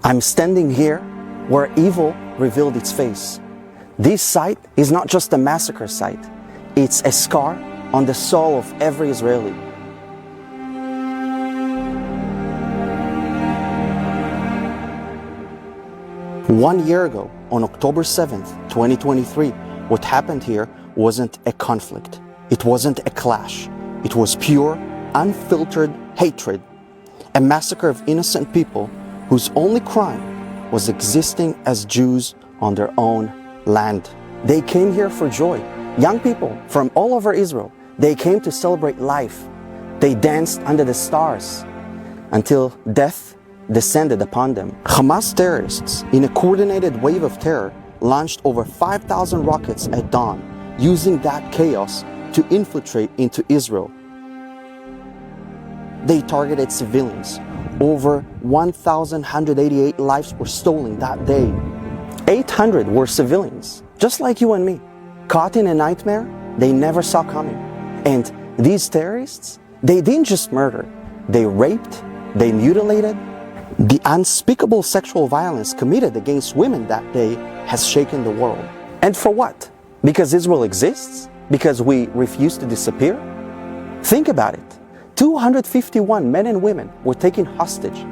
I'm standing here where evil revealed its face. This site is not just a massacre site, it's a scar on the soul of every Israeli. One year ago, on October 7th, 2023, what happened here wasn't a conflict. It wasn't a clash. It was pure, unfiltered hatred. A massacre of innocent people whose only crime was existing as Jews on their own land. They came here for joy. Young people from all over Israel, they came to celebrate life. They danced under the stars until death descended upon them. Hamas terrorists, in a coordinated wave of terror, launched over 5,000 rockets at dawn, using that chaos to infiltrate into Israel. They targeted civilians. Over 1,188 lives were stolen that day. 800 were civilians, just like you and me, caught in a nightmare they never saw coming. And these terrorists, they didn't just murder, they raped, they mutilated. The unspeakable sexual violence committed against women that day has shaken the world. And for what? Because Israel exists? Because we refuse to disappear? Think about it. 251 men and women were taken hostage.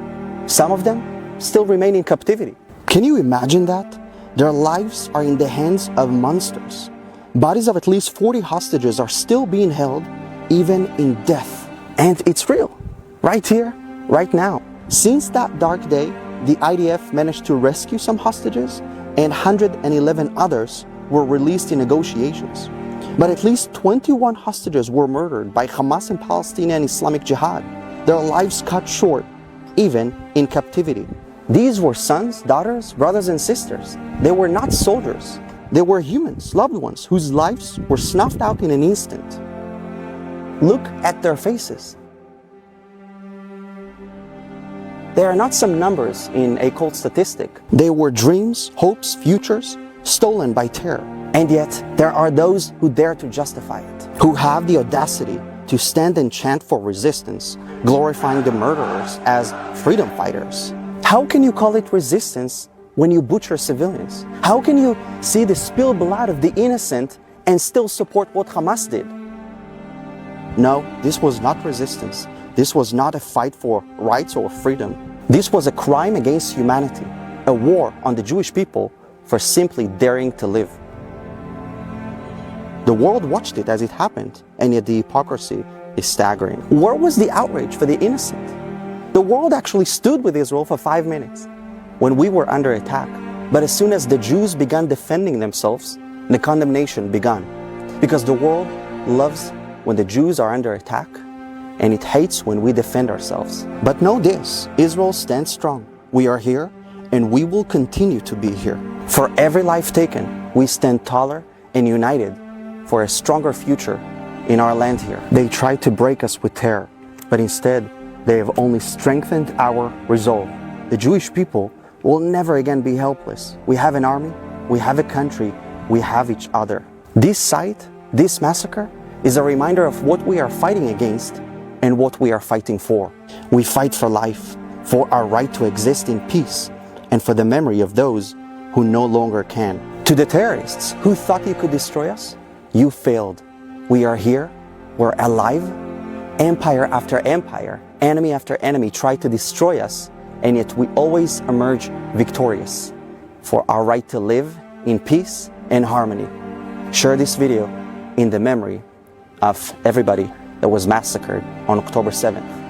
Some of them still remain in captivity. Can you imagine that? Their lives are in the hands of monsters. Bodies of at least 40 hostages are still being held, even in death. And it's real, right here, right now. Since that dark day, the IDF managed to rescue some hostages, and 111 others were released in negotiations. But at least 21 hostages were murdered by Hamas and Palestinian Islamic Jihad, their lives cut short, even in captivity. These were sons, daughters, brothers and sisters. They were not soldiers. They were humans, loved ones, whose lives were snuffed out in an instant. Look at their faces. They are not some numbers in a cold statistic. They were dreams, hopes, futures, stolen by terror. And yet, there are those who dare to justify it, who have the audacity to stand and chant for resistance, glorifying the murderers as freedom fighters. How can you call it resistance when you butcher civilians? How can you see the spilled blood of the innocent and still support what Hamas did? No, this was not resistance. This was not a fight for rights or freedom. This was a crime against humanity, a war on the Jewish people for simply daring to live. The world watched it as it happened, and yet the hypocrisy is staggering. Where was the outrage for the innocent? The world actually stood with Israel for 5 minutes when we were under attack. But as soon as the Jews began defending themselves, the condemnation began. Because the world loves when the Jews are under attack, and it hates when we defend ourselves. But know this, Israel stands strong. We are here, and we will continue to be here. For every life taken, we stand taller and united for a stronger future in our land here. They tried to break us with terror, but instead, they have only strengthened our resolve. The Jewish people will never again be helpless. We have an army, we have a country, we have each other. This site, this massacre, is a reminder of what we are fighting against and what we are fighting for. We fight for life, for our right to exist in peace, and for the memory of those who no longer can. To the terrorists who thought you could destroy us, you failed. We are here, we're alive. Empire after empire, enemy after enemy tried to destroy us, and yet we always emerge victorious for our right to live in peace and harmony. Share this video in the memory of everybody that was massacred on October 7th.